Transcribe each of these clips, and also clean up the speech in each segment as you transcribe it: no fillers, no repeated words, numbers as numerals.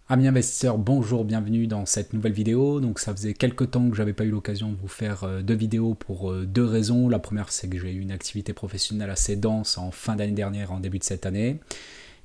Amis investisseurs, bonjour, bienvenue dans cette nouvelle vidéo. Donc ça faisait quelques temps que j'avais pas eu l'occasion de vous faire deux vidéos pour deux raisons. La première, c'est que j'ai eu une activité professionnelle assez dense en fin d'année dernière, en début de cette année.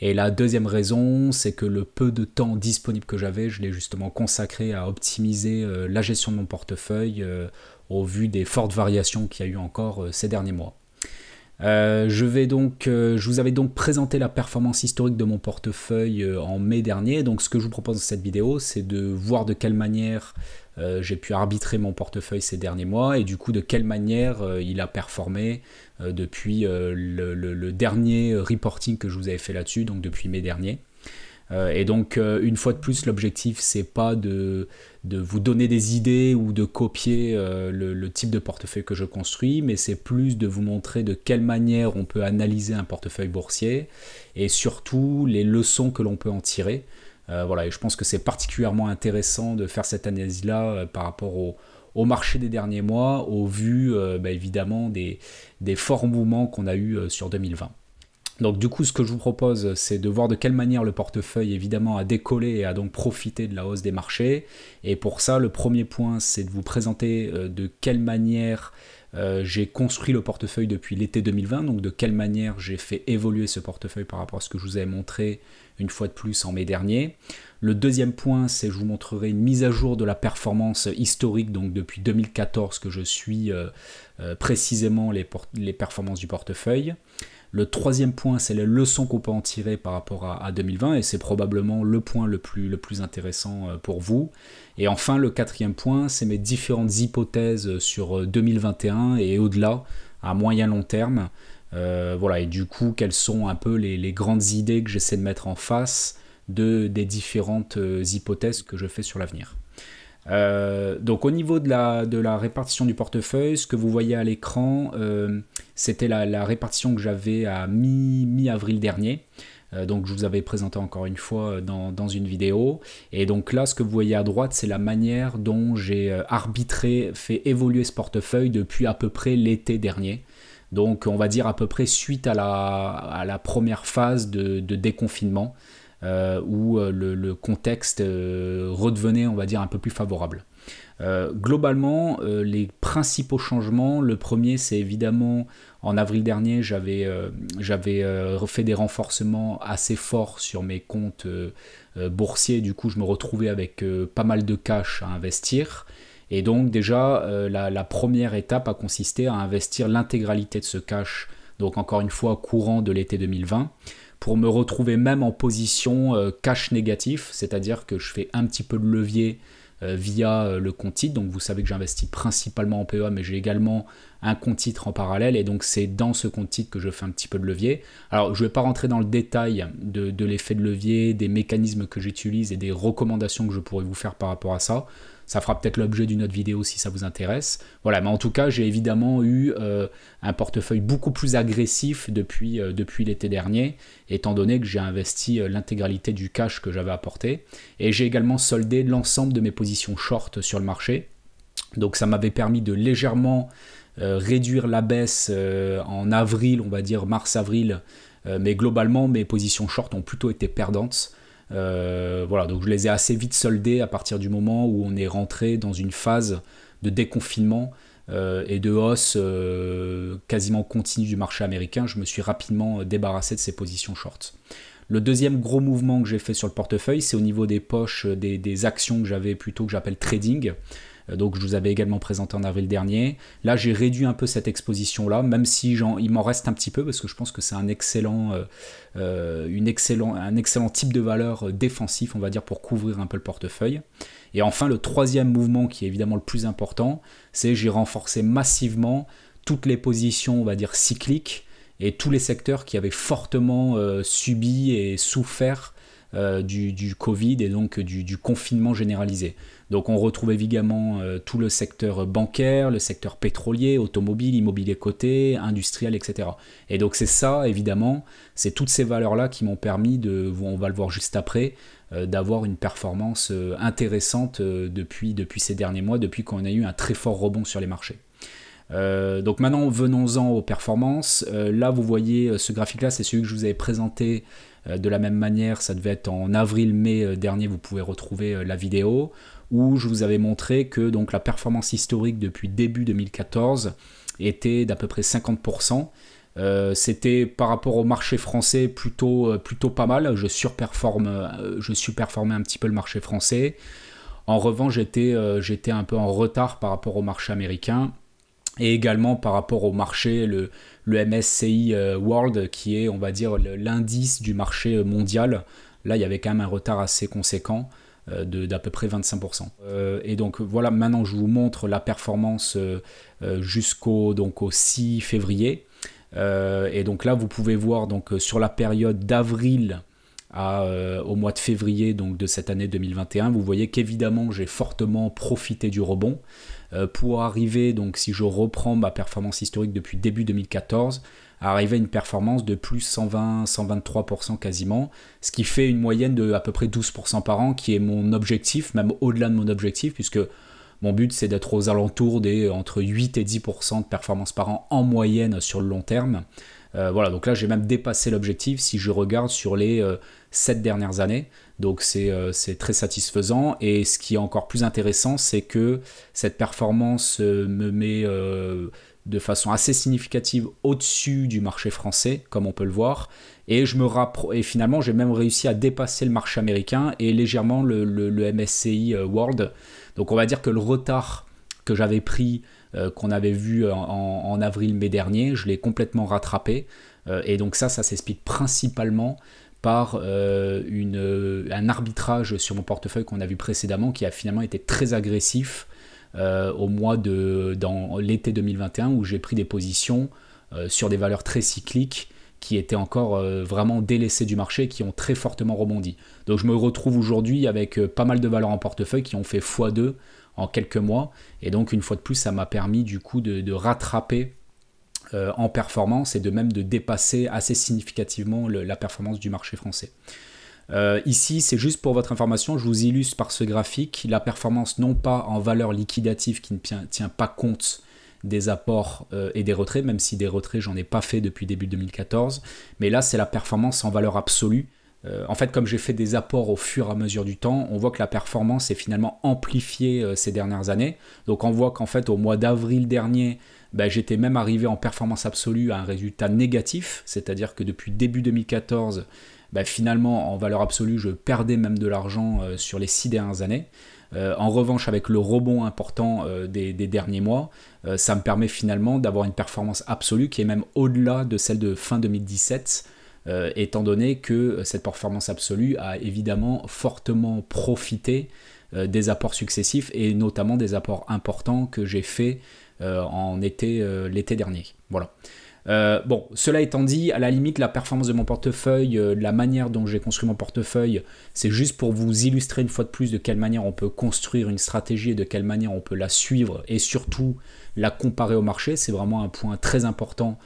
Et la deuxième raison, c'est que le peu de temps disponible que j'avais, je l'ai justement consacré à optimiser la gestion de mon portefeuille au vu des fortes variations qu'il y a eu encore ces derniers mois. Je vous avais donc présenté la performance historique de mon portefeuille en mai dernier. Donc ce que je vous propose dans cette vidéo, c'est de voir de quelle manière j'ai pu arbitrer mon portefeuille ces derniers mois et du coup de quelle manière il a performé depuis le dernier reporting que je vous avais fait là-dessus, donc depuis mai dernier. Et donc, une fois de plus, l'objectif, c'est pas de vous donner des idées ou de copier le type de portefeuille que je construis, mais c'est plus de vous montrer de quelle manière on peut analyser un portefeuille boursier et surtout les leçons que l'on peut en tirer. Voilà, et je pense que c'est particulièrement intéressant de faire cette analyse-là par rapport au marché des derniers mois, au vu évidemment des forts mouvements qu'on a eu sur 2020. Donc du coup, ce que je vous propose, c'est de voir de quelle manière le portefeuille, évidemment, a décollé et a donc profité de la hausse des marchés. Et pour ça, le premier point, c'est de vous présenter de quelle manière j'ai construit le portefeuille depuis l'été 2020, donc de quelle manière j'ai fait évoluer ce portefeuille par rapport à ce que je vous avais montré une fois de plus en mai dernier. Le deuxième point, c'est que je vous montrerai une mise à jour de la performance historique, donc depuis 2014 que je suis précisément les performances du portefeuille. Le troisième point, c'est les leçons qu'on peut en tirer par rapport à 2020 et c'est probablement le point le plus intéressant pour vous. Et enfin, le quatrième point, c'est mes différentes hypothèses sur 2021 et au-delà, à moyen long terme. Voilà, et du coup, quelles sont un peu les grandes idées que j'essaie de mettre en face des différentes hypothèses que je fais sur l'avenir. Donc au niveau de la répartition du portefeuille, ce que vous voyez à l'écran, c'était la répartition que j'avais à mi-avril dernier. Donc je vous avais présenté encore une fois dans une vidéo. Et donc là, ce que vous voyez à droite, c'est la manière dont j'ai arbitré, fait évoluer ce portefeuille depuis à peu près l'été dernier. Donc on va dire à peu près suite à la première phase de déconfinement. Où le contexte redevenait, on va dire, un peu plus favorable. Globalement, les principaux changements, le premier, c'est évidemment, en avril dernier, j'avais refait des renforcements assez forts sur mes comptes boursiers, du coup, je me retrouvais avec pas mal de cash à investir. Et donc déjà, la première étape a consisté à investir l'intégralité de ce cash, donc encore une fois, courant de l'été 2020, pour me retrouver même en position cash négatif, c'est-à-dire que je fais un petit peu de levier via le compte titre. Donc vous savez que j'investis principalement en PEA, mais j'ai également un compte titre en parallèle, et donc c'est dans ce compte titre que je fais un petit peu de levier. Alors je ne vais pas rentrer dans le détail de l'effet de levier, des mécanismes que j'utilise et des recommandations que je pourrais vous faire par rapport à ça. Ça fera peut-être l'objet d'une autre vidéo si ça vous intéresse. Voilà, mais en tout cas, j'ai évidemment eu un portefeuille beaucoup plus agressif depuis l'été dernier, étant donné que j'ai investi l'intégralité du cash que j'avais apporté. Et j'ai également soldé l'ensemble de mes positions short sur le marché. Donc ça m'avait permis de légèrement réduire la baisse en avril, on va dire mars-avril. Mais globalement, mes positions short ont plutôt été perdantes. Voilà, donc je les ai assez vite soldés à partir du moment où on est rentré dans une phase de déconfinement et de hausse quasiment continue du marché américain. Je me suis rapidement débarrassé de ces positions short. Le deuxième gros mouvement que j'ai fait sur le portefeuille, c'est au niveau des poches des actions que j'avais plutôt, que j'appelle trading. Donc je vous avais également présenté en avril dernier. Là, j'ai réduit un peu cette exposition-là, même si il m'en reste un petit peu, parce que je pense que c'est un excellent type de valeur défensif, on va dire, pour couvrir un peu le portefeuille. Et enfin, le troisième mouvement, qui est évidemment le plus important, c'est j'ai renforcé massivement toutes les positions, on va dire, cycliques, et tous les secteurs qui avaient fortement subi et souffert du Covid et donc du confinement généralisé. Donc on retrouve évidemment tout le secteur bancaire, le secteur pétrolier, automobile, immobilier coté, industriel, etc. Et donc c'est ça, évidemment, c'est toutes ces valeurs-là qui m'ont permis, on va le voir juste après, d'avoir une performance intéressante depuis ces derniers mois, depuis qu'on a eu un très fort rebond sur les marchés. Donc maintenant, venons-en aux performances. Là, vous voyez ce graphique-là, c'est celui que je vous avais présenté de la même manière. Ça devait être en avril-mai dernier, vous pouvez retrouver la vidéo, où je vous avais montré que donc, la performance historique depuis début 2014 était d'à peu près 50%. C'était par rapport au marché français plutôt pas mal. Je surperformais un petit peu le marché français. En revanche, j'étais un peu en retard par rapport au marché américain et également par rapport au marché, le MSCI World, qui est, on va dire, l'indice du marché mondial. Là, il y avait quand même un retard assez conséquent d'à peu près 25%. Et donc voilà, maintenant je vous montre la performance jusqu'au au 6 février. Et donc là, vous pouvez voir donc, sur la période d'avril au mois de février donc, de cette année 2021, vous voyez qu'évidemment j'ai fortement profité du rebond pour arriver, donc si je reprends ma performance historique depuis début 2014, à arriver à une performance de plus 120-123% quasiment, ce qui fait une moyenne de à peu près 12% par an, qui est mon objectif, même au-delà de mon objectif, puisque mon but c'est d'être aux alentours des entre 8 et 10% de performance par an en moyenne sur le long terme. Voilà, donc là j'ai même dépassé l'objectif si je regarde sur les 7 dernières années, donc c'est très satisfaisant. Et ce qui est encore plus intéressant, c'est que cette performance me met de façon assez significative au-dessus du marché français, comme on peut le voir, et finalement j'ai même réussi à dépasser le marché américain et légèrement le MSCI World. Donc on va dire que le retard que j'avais pris, qu'on avait vu en avril-mai dernier, je l'ai complètement rattrapé. Et donc ça s'explique principalement par un arbitrage sur mon portefeuille qu'on a vu précédemment, qui a finalement été très agressif dans l'été 2021, où j'ai pris des positions sur des valeurs très cycliques qui étaient encore vraiment délaissées du marché, qui ont très fortement rebondi. Donc je me retrouve aujourd'hui avec pas mal de valeurs en portefeuille qui ont fait x2 en quelques mois, et donc une fois de plus ça m'a permis du coup de rattraper en performance et de même de dépasser assez significativement la performance du marché français. Ici c'est juste pour votre information, je vous illustre par ce graphique la performance non pas en valeur liquidative qui ne tient pas compte des apports et des retraits, même si des retraits j'en ai pas fait depuis début 2014, mais là c'est la performance en valeur absolue. En fait, comme j'ai fait des apports au fur et à mesure du temps, on voit que la performance est finalement amplifiée ces dernières années. Donc on voit qu'en fait au mois d'avril dernier, j'étais même arrivé en performance absolue à un résultat négatif, c'est-à-dire que depuis début 2014, finalement en valeur absolue je perdais même de l'argent sur les 6 dernières années. En revanche, avec le rebond important des derniers mois, ça me permet finalement d'avoir une performance absolue qui est même au-delà de celle de fin 2017, étant donné que cette performance absolue a évidemment fortement profité des apports successifs et notamment des apports importants que j'ai faits l'été dernier. Voilà. Bon, cela étant dit, à la limite, la performance de mon portefeuille, la manière dont j'ai construit mon portefeuille, c'est juste pour vous illustrer une fois de plus de quelle manière on peut construire une stratégie et de quelle manière on peut la suivre et surtout la comparer au marché. C'est vraiment un point très important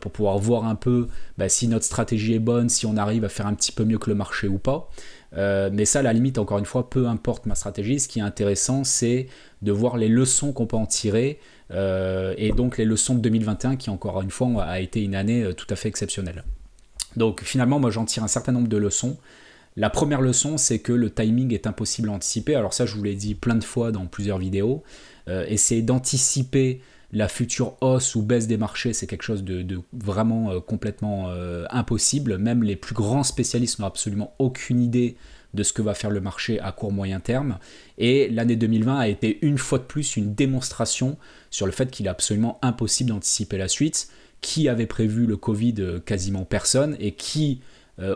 pour pouvoir voir un peu si notre stratégie est bonne, si on arrive à faire un petit peu mieux que le marché ou pas. Mais ça, à la limite, encore une fois, peu importe ma stratégie. Ce qui est intéressant, c'est de voir les leçons qu'on peut en tirer et donc les leçons de 2021 qui, encore une fois, a été une année tout à fait exceptionnelle. Donc finalement, moi, j'en tire un certain nombre de leçons. La première leçon, c'est que le timing est impossible à anticiper. Alors ça, je vous l'ai dit plein de fois dans plusieurs vidéos. Essayer d'anticiper la future hausse ou baisse des marchés, c'est quelque chose de vraiment complètement impossible. Même les plus grands spécialistes n'ont absolument aucune idée de ce que va faire le marché à court moyen terme. Et l'année 2020 a été une fois de plus une démonstration sur le fait qu'il est absolument impossible d'anticiper la suite. Qui avait prévu le Covid? Quasiment personne. Et qui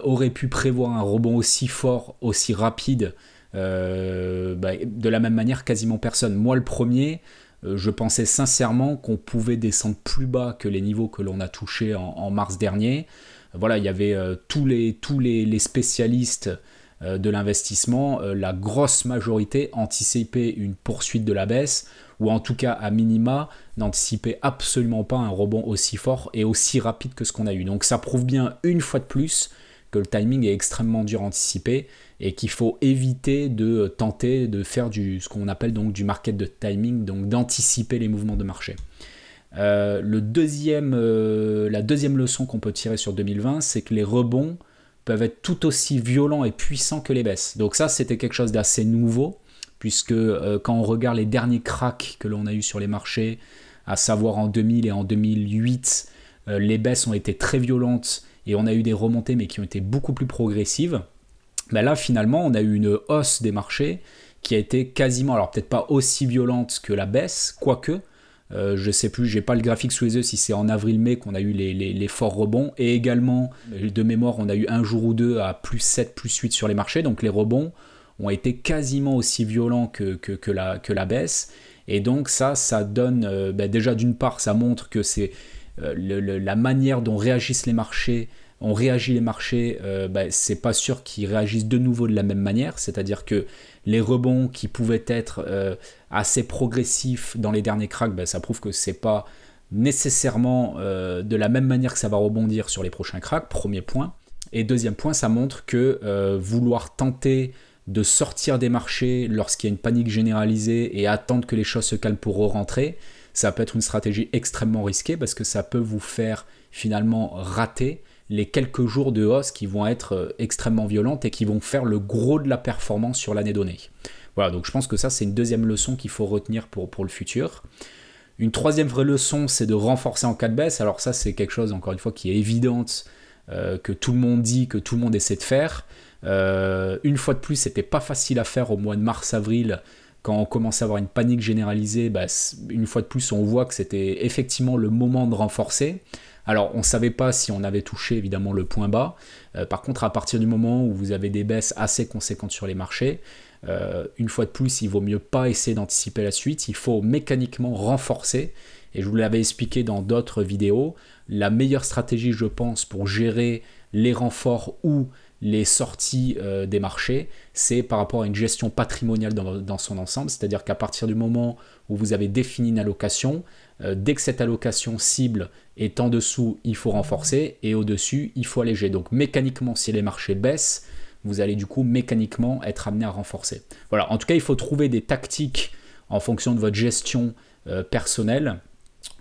aurait pu prévoir un rebond aussi fort, aussi rapide de la même manière? Quasiment personne. Moi le premier, je pensais sincèrement qu'on pouvait descendre plus bas que les niveaux que l'on a touchés en mars dernier. Voilà, il y avait tous les spécialistes de l'investissement, la grosse majorité anticipait une poursuite de la baisse, ou en tout cas à minima n'anticipait absolument pas un rebond aussi fort et aussi rapide que ce qu'on a eu. Donc ça prouve bien une fois de plus que le timing est extrêmement dur à anticiper et qu'il faut éviter de tenter de faire ce qu'on appelle donc du market de timing, donc d'anticiper les mouvements de marché. La deuxième leçon qu'on peut tirer sur 2020, c'est que les rebonds peuvent être tout aussi violents et puissants que les baisses. Donc ça, c'était quelque chose d'assez nouveau, puisque quand on regarde les derniers cracks que l'on a eu sur les marchés, à savoir en 2000 et en 2008, les baisses ont été très violentes et on a eu des remontées mais qui ont été beaucoup plus progressives. Ben là, finalement, on a eu une hausse des marchés qui a été quasiment, alors peut-être pas aussi violente que la baisse, quoique, je sais plus, j'ai pas le graphique sous les yeux si c'est en avril-mai qu'on a eu les forts rebonds, et également, de mémoire, on a eu un jour ou deux à plus 7, plus 8 sur les marchés, donc les rebonds ont été quasiment aussi violents que la baisse, et donc ça donne, déjà d'une part, ça montre que c'est la manière dont réagissent les marchés, on réagit les marchés, c'est pas sûr qu'ils réagissent de nouveau de la même manière, c'est-à-dire que les rebonds qui pouvaient être assez progressifs dans les derniers cracks, ça prouve que c'est pas nécessairement de la même manière que ça va rebondir sur les prochains cracks, premier point. Et deuxième point, ça montre que vouloir tenter de sortir des marchés lorsqu'il y a une panique généralisée et attendre que les choses se calment pour re-rentrer, ça peut être une stratégie extrêmement risquée parce que ça peut vous faire finalement rater les quelques jours de hausse qui vont être extrêmement violentes et qui vont faire le gros de la performance sur l'année donnée. Voilà, donc je pense que ça, c'est une deuxième leçon qu'il faut retenir pour le futur. Une troisième vraie leçon, c'est de renforcer en cas de baisse. Alors ça, c'est quelque chose, encore une fois, qui est évidente, que tout le monde dit, que tout le monde essaie de faire. Une fois de plus, c'était pas facile à faire au mois de mars-avril, quand on commence à avoir une panique généralisée. Une fois de plus, on voit que c'était effectivement le moment de renforcer. Alors, on ne savait pas si on avait touché évidemment le point bas. Par contre, à partir du moment où vous avez des baisses assez conséquentes sur les marchés, une fois de plus, il vaut mieux pas essayer d'anticiper la suite. Il faut mécaniquement renforcer. Et je vous l'avais expliqué dans d'autres vidéos. La meilleure stratégie, je pense, pour gérer les renforts ou les sorties des marchés, c'est par rapport à une gestion patrimoniale dans son ensemble, c'est-à-dire qu'à partir du moment où vous avez défini une allocation, dès que cette allocation cible est en dessous, il faut renforcer, et au-dessus, il faut alléger. Donc mécaniquement, si les marchés baissent, vous allez du coup mécaniquement être amené à renforcer. Voilà, en tout cas, il faut trouver des tactiques en fonction de votre gestion personnelle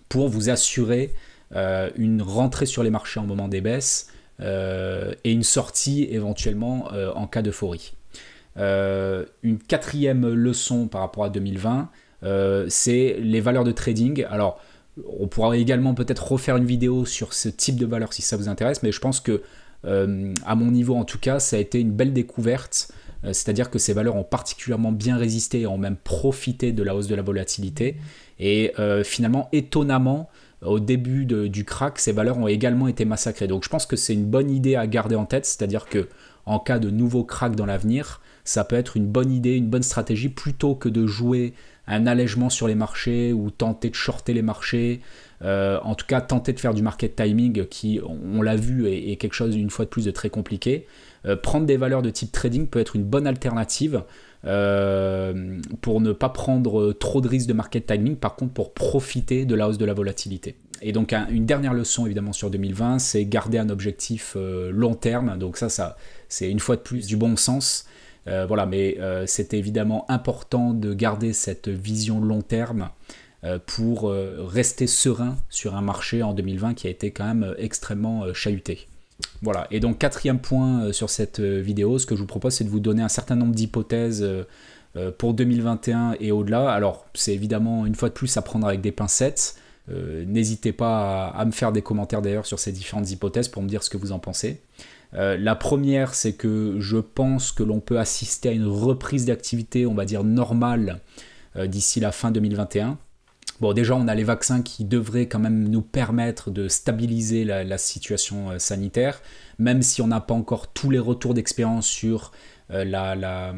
pour vous assurer une rentrée sur les marchés en moment des baisses, et une sortie éventuellement en cas d'euphorie. Une quatrième leçon par rapport à 2020, c'est les valeurs de trading. Alors, on pourra également peut-être refaire une vidéo sur ce type de valeurs si ça vous intéresse, mais je pense que, à mon niveau en tout cas, ça a été une belle découverte. C'est-à-dire que ces valeurs ont particulièrement bien résisté et ont même profité de la hausse de la volatilité. Et finalement, étonnamment, au début du crack, ces valeurs ont également été massacrées. Donc je pense que c'est une bonne idée à garder en tête, c'est-à-dire que en cas de nouveau crack dans l'avenir, ça peut être une bonne idée, une bonne stratégie, plutôt que de jouer un allègement sur les marchés ou tenter de shorter les marchés. En tout cas, tenter de faire du market timing qui, on l'a vu, est quelque chose une fois de plus de très compliqué. Prendre des valeurs de type trading peut être une bonne alternative pour ne pas prendre trop de risques de market timing, par contre pour profiter de la hausse de la volatilité. Et donc une dernière leçon évidemment sur 2020, c'est garder un objectif long terme. Donc ça c'est une fois de plus du bon sens. Voilà, mais c'est évidemment important de garder cette vision long terme pour rester serein sur un marché en 2020 qui a été quand même extrêmement chahuté. Voilà, et donc quatrième point sur cette vidéo, ce que je vous propose, c'est de vous donner un certain nombre d'hypothèses pour 2021 et au-delà. Alors c'est évidemment une fois de plus à prendre avec des pincettes. N'hésitez pas à me faire des commentaires d'ailleurs sur ces différentes hypothèses pour me dire ce que vous en pensez. La première, c'est que je pense que l'on peut assister à une reprise d'activité, on va dire normale, d'ici la fin 2021. Bon, déjà, on a les vaccins qui devraient quand même nous permettre de stabiliser la situation sanitaire, même si on n'a pas encore tous les retours d'expérience sur la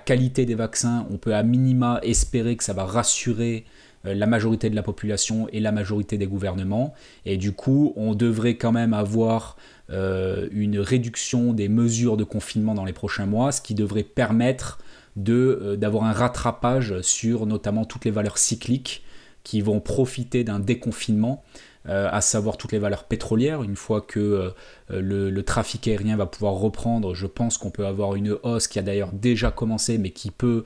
qualité des vaccins. On peut à minima espérer que ça va rassurer la majorité de la population et la majorité des gouvernements. Et du coup, on devrait quand même avoir une réduction des mesures de confinement dans les prochains mois, ce qui devrait permettre d'avoir un rattrapage sur notamment toutes les valeurs cycliques qui vont profiter d'un déconfinement à savoir toutes les valeurs pétrolières. Une fois que le trafic aérien va pouvoir reprendre, je pense qu'on peut avoir une hausse qui a d'ailleurs déjà commencé, mais qui peut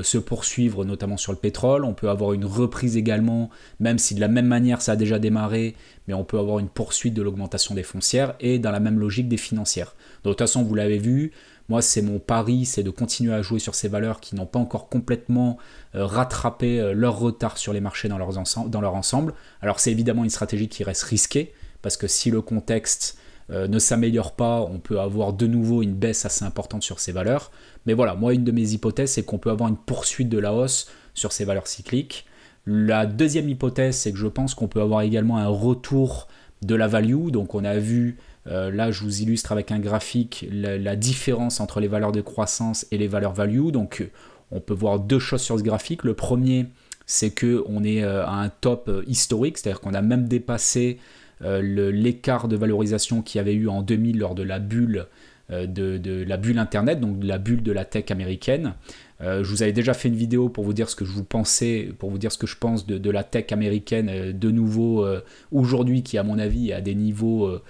se poursuivre, notamment sur le pétrole. On peut avoir une reprise également, même si de la même manière ça a déjà démarré, mais on peut avoir une poursuite de l'augmentation des foncières et dans la même logique des financières. Donc, de toute façon, vous l'avez vu, moi c'est mon pari, c'est de continuer à jouer sur ces valeurs qui n'ont pas encore complètement rattrapé leur retard sur les marchés dans leur ensemble. Alors c'est évidemment une stratégie qui reste risquée, parce que si le contexte ne s'améliore pas, on peut avoir de nouveau une baisse assez importante sur ces valeurs. Mais voilà, moi une de mes hypothèses, c'est qu'on peut avoir une poursuite de la hausse sur ces valeurs cycliques. La deuxième hypothèse, c'est que je pense qu'on peut avoir également un retour de la value. Donc on a vu, là je vous illustre avec un graphique, la différence entre les valeurs de croissance et les valeurs value. Donc on peut voir deux choses sur ce graphique. Le premier, c'est qu'on est à un top historique, c'est-à-dire qu'on a même dépassé l'écart de valorisation qu'il y avait eu en 2000 lors de la bulle de la bulle internet, donc de la bulle de la tech américaine. Je vous avais déjà fait une vidéo pour vous dire ce que je pense de la tech américaine de nouveau aujourd'hui, qui à mon avis est à des niveaux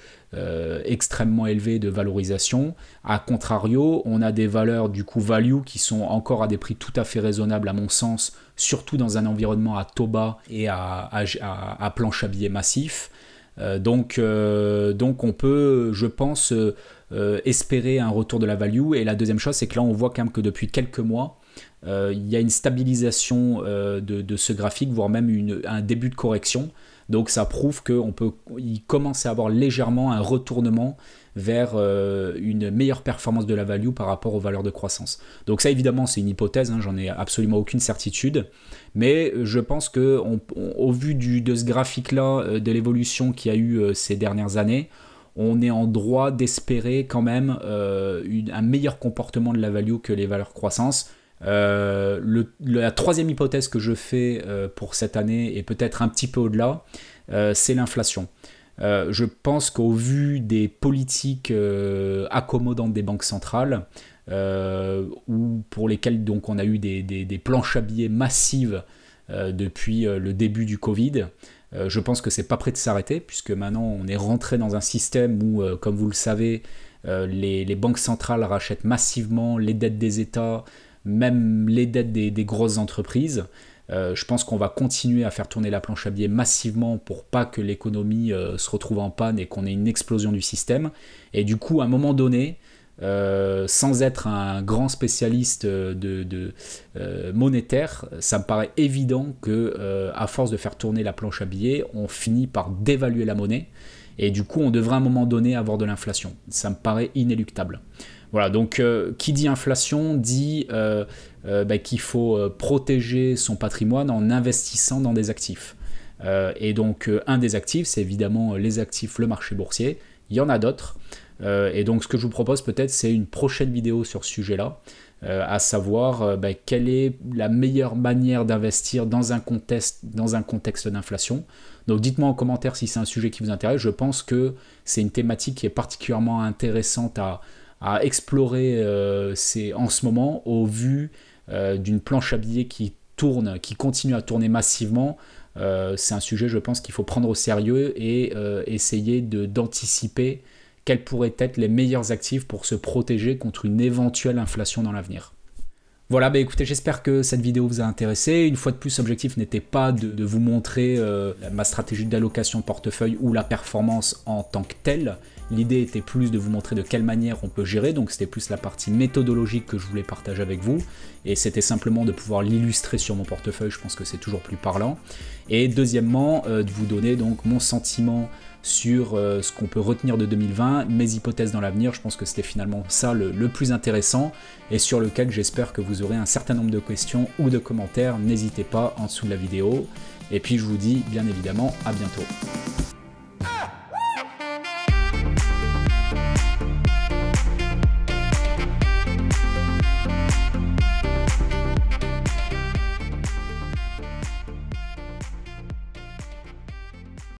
extrêmement élevés de valorisation. A contrario, on a des valeurs du coup value qui sont encore à des prix tout à fait raisonnables à mon sens, surtout dans un environnement à taux bas et à planche à billets massif. Donc on peut, je pense, espérer un retour de la value. Et la deuxième chose, c'est que là on voit quand même que depuis quelques mois il y a une stabilisation de ce graphique, voire même un début de correction. Donc ça prouve qu'il commence à avoir légèrement un retournement vers une meilleure performance de la value par rapport aux valeurs de croissance. Donc ça évidemment c'est une hypothèse, hein, j'en ai absolument aucune certitude, mais je pense qu'au vu de ce graphique-là, de l'évolution qu'il y a eu ces dernières années, on est en droit d'espérer quand même un meilleur comportement de la value que les valeurs croissance. La troisième hypothèse que je fais pour cette année, et peut-être un petit peu au-delà, c'est l'inflation. Je pense qu'au vu des politiques accommodantes des banques centrales, ou pour lesquelles donc, on a eu des planches à billets massives depuis le début du Covid, je pense que c'est pas prêt de s'arrêter, puisque maintenant on est rentré dans un système où, comme vous le savez, les banques centrales rachètent massivement les dettes des États, même les dettes des grosses entreprises. Je pense qu'on va continuer à faire tourner la planche à billets massivement pour pas que l'économie se retrouve en panne et qu'on ait une explosion du système. Et du coup, à un moment donné, sans être un grand spécialiste monétaire, ça me paraît évident que à force de faire tourner la planche à billets, on finit par dévaluer la monnaie. Et du coup, on devrait à un moment donné avoir de l'inflation. Ça me paraît inéluctable. Voilà, donc qui dit inflation dit qu'il faut protéger son patrimoine en investissant dans des actifs. Et donc un des actifs, c'est évidemment les actifs, le marché boursier. Il y en a d'autres. Et donc ce que je vous propose peut-être, c'est une prochaine vidéo sur ce sujet-là, à savoir quelle est la meilleure manière d'investir dans un contexte d'inflation. Donc dites-moi en commentaire si c'est un sujet qui vous intéresse. Je pense que c'est une thématique qui est particulièrement intéressante à explorer en ce moment, au vu d'une planche à billets qui continue à tourner massivement. C'est un sujet, je pense, qu'il faut prendre au sérieux et essayer d'anticiper quels pourraient être les meilleurs actifs pour se protéger contre une éventuelle inflation dans l'avenir. Voilà, écoutez, j'espère que cette vidéo vous a intéressé. Une fois de plus, l'objectif n'était pas de vous montrer ma stratégie d'allocation de portefeuille ou la performance en tant que telle. L'idée était plus de vous montrer de quelle manière on peut gérer, donc c'était plus la partie méthodologique que je voulais partager avec vous, et c'était simplement de pouvoir l'illustrer sur mon portefeuille, je pense que c'est toujours plus parlant. Et deuxièmement, de vous donner donc mon sentiment sur ce qu'on peut retenir de 2020, mes hypothèses dans l'avenir. Je pense que c'était finalement ça le plus intéressant, et sur lequel j'espère que vous aurez un certain nombre de questions ou de commentaires. N'hésitez pas en dessous de la vidéo, et puis je vous dis bien évidemment à bientôt.